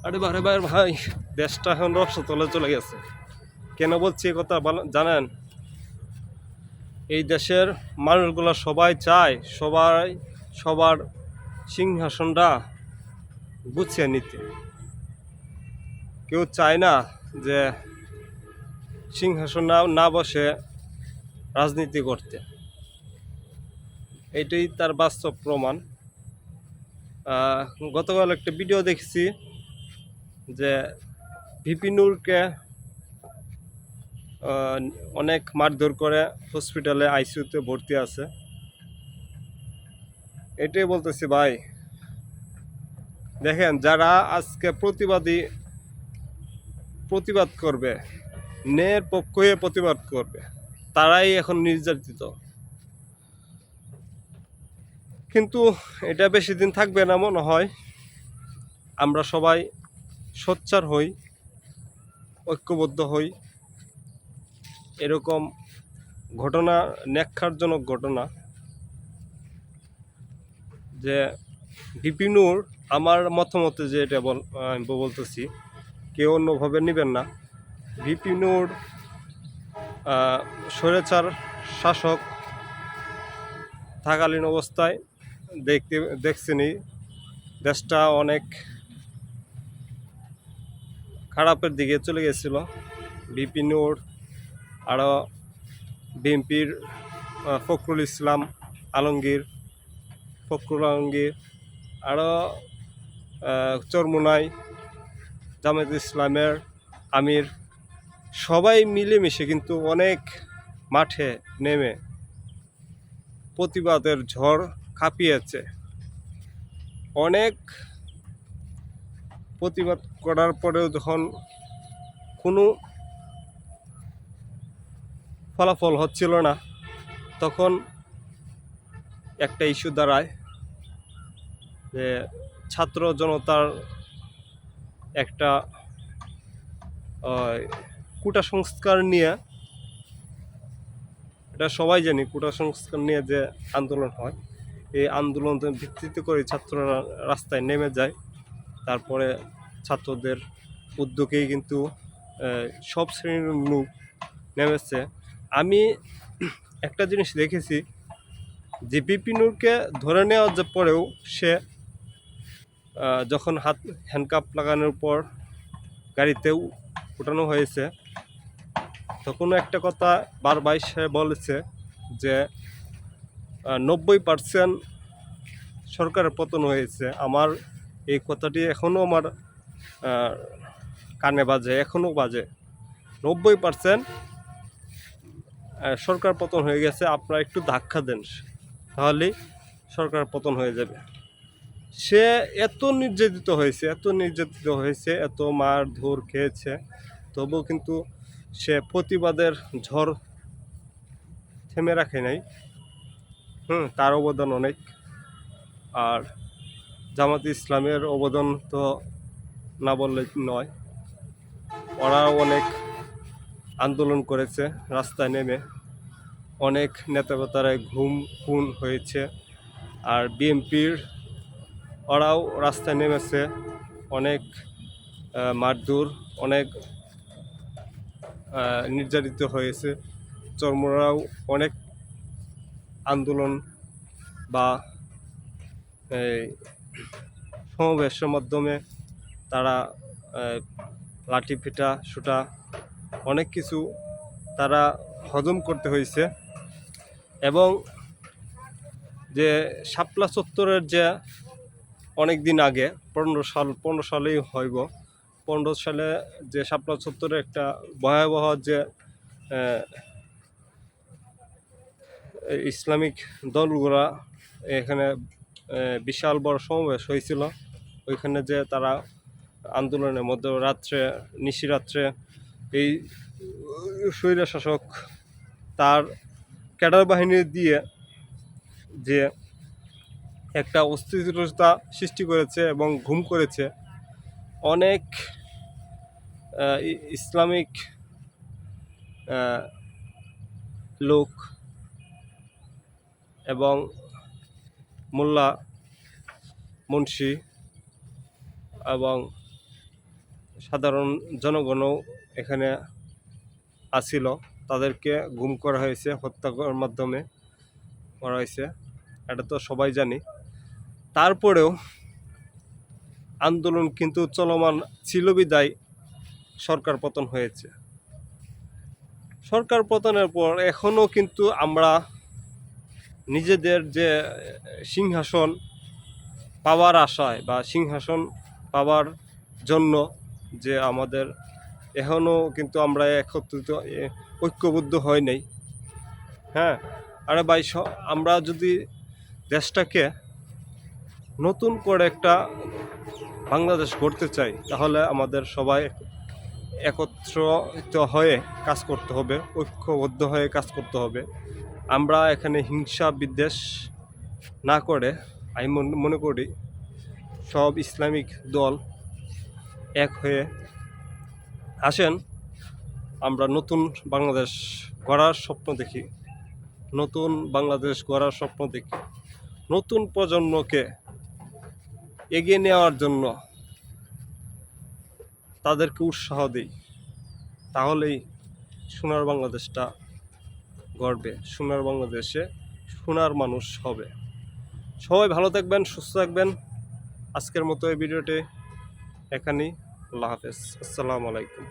আরে বারে ভাই ভাই, দেশটা এখন রসতলে চলে গেছে। কেন বলছি এ কথা জানেন? এই দেশের মানুষগুলো সবাই চায় সবার সিংহাসনটা গুছিয়ে নিতে। কেউ চায় না যে সিংহাসন না বসে রাজনীতি করতে। এটাই তার বাস্তব প্রমাণ। গতকাল একটা ভিডিও দেখছি যে ভিপি নূরকে অনেক মারধর করে হসপিটালে আইসিইউতে ভর্তি আছে। এটাই বলতেছি ভাই, দেখেন যারা আজকে প্রতিবাদ করবে, ন্যায়ের পক্ষ হয়ে প্রতিবাদ করবে, তারাই এখন নির্যাতিত। কিন্তু এটা বেশি দিন থাকবে না মনে হয়। আমরা সবাই সোচ্চার হই, ঐক্যবদ্ধ হই। এরকম ঘটনা, ন্যাক্কারজনক ঘটনা, যে ভিপি নূর, আমার মতামতে যে এটা আমি বলতেছি, কেউ অন্যভাবে নেবেন না। ভিপি নূর স্বৈরাচার শাসক থাকালীন অবস্থায় দেখছেনই দেশটা অনেক খারাপের দিকে চলে গেছিল। ভিপি নূর আরও বিএনপির ফখরুল আলমগীর আরও চরমুনাই জামায়াত ইসলামের আমির, সবাই মিলেমিশে কিন্তু অনেক মাঠে নেমে প্রতিবাদের ঝড় কাঁপিয়েছে। অনেক প্রতিবাদ করার পরেও যখন কোনো ফলাফল হচ্ছিল না, তখন একটা ইস্যু দাঁড়ায় যে ছাত্র জনতার একটা কোটা সংস্কার নিয়ে, এটা সবাই জানি, কোটা সংস্কার নিয়ে যে আন্দোলন হয়, এই আন্দোলনের ভিত্তিতে করে ছাত্ররা রাস্তায় নেমে যায়। তারপরে ছাত্রদের উদ্যোগেই কিন্তু সব শ্রেণীর লোক নেমেছে। আমি একটা জিনিস দেখেছি যে ভিপি নূরকে ধরে নেওয়ার পরেও সে যখন হ্যান্ডকাপ লাগানোর পর গাড়িতেও উঠানো হয়েছে, তখন একটা কথা বারবার সে বলেছে যে 90% সরকারের পতন হয়েছে। আমার এই কথাটি এখনও আমার কানে বাজে, এখনও বাজে। 90% সরকার পতন হয়ে গেছে, আপনারা একটু ধাক্কা দেন, তাহলেই সরকার পতন হয়ে যাবে। সে এত নির্যাতিত হয়েছে, এত মারধর খেয়েছে, তবুও কিন্তু সে প্রতিবাদের ঝড় থেমে রাখে নাই। তার অবদান অনেক। আর জামাত ইসলামের অবদান তো না বললে নয়। ওরাও অনেক আন্দোলন করেছে, রাস্তায় নেমে অনেক নেতাকর্তারাই খুন হয়েছে। আর বিএনপির ওরাও রাস্তায় নেমেছে, অনেক মারধর, অনেক নির্যাতিত হয়েছে। চরমরাও অনেক আন্দোলন বা সমাবেশের মাধ্যমে তারা লাঠি পিটা সুটা অনেক কিছু তারা হজম করতে হয়েছে। এবং যে শাপলা চত্বরের যে অনেক দিন আগে 15 সালেই হইব, 15 সালে যে শাপলা চত্বরে একটা ভয়াবহ যে ইসলামিক দলগুলা এখানে বিশাল বড় সমাবেশ হয়েছিল, ওইখানে যে তারা আন্দোলনের মধ্যে নিশিরাত্রে এই স্বৈরশাসক তার ক্যাডার বাহিনী দিয়ে যে একটা অস্থিরতা সৃষ্টি করেছে এবং গুম করেছে অনেক ইসলামিক লোক এবং মোল্লা মুন্সি এবং সাধারণ জনগণও এখানে আসিল, তাদেরকে গুম করা হয়েছে, হত্যা করার মাধ্যমে করা হয়েছে, এটা তো সবাই জানি। তারপরেও আন্দোলন কিন্তু চলমান ছিল বিদায় সরকার পতন হয়েছে। সরকার পতনের পর এখনও কিন্তু আমরা নিজেদের যে সিংহাসন পাওয়ার আশায় বা সিংহাসন পাওয়ার জন্য যে আমাদের এখনও কিন্তু আমরা একত্রিত ঐক্যবদ্ধ হয় নাই। হ্যাঁ, আরে ভাই, আমরা যদি দেশটাকে নতুন করে একটা বাংলাদেশ গড়তে চাই, তাহলে আমাদের সবাই একত্রিত হয়ে কাজ করতে হবে, ঐক্যবদ্ধ হয়ে কাজ করতে হবে। আমরা এখানে হিংসা বিদ্বেষ না করে আমি মনে করি সব ইসলামিক দল এক হয়ে আসেন, আমরা নতুন বাংলাদেশ গড়ার স্বপ্ন দেখি, নতুন বাংলাদেশ গড়ার স্বপ্ন দেখি, নতুন প্রজন্মকে এগিয়ে নেওয়ার জন্য তাদেরকে উৎসাহ দিই, তাহলেই সোনার বাংলাদেশটা গড়বে, সোনার বাংলাদেশে সোনার মানুষ হবে। সবাই ভালো থাকবেন, সুস্থ থাকবেন। আজকের মতো এই ভিডিওটি এখানেই। আল্লাহ হাফেজ, আসসালামু আলাইকুম।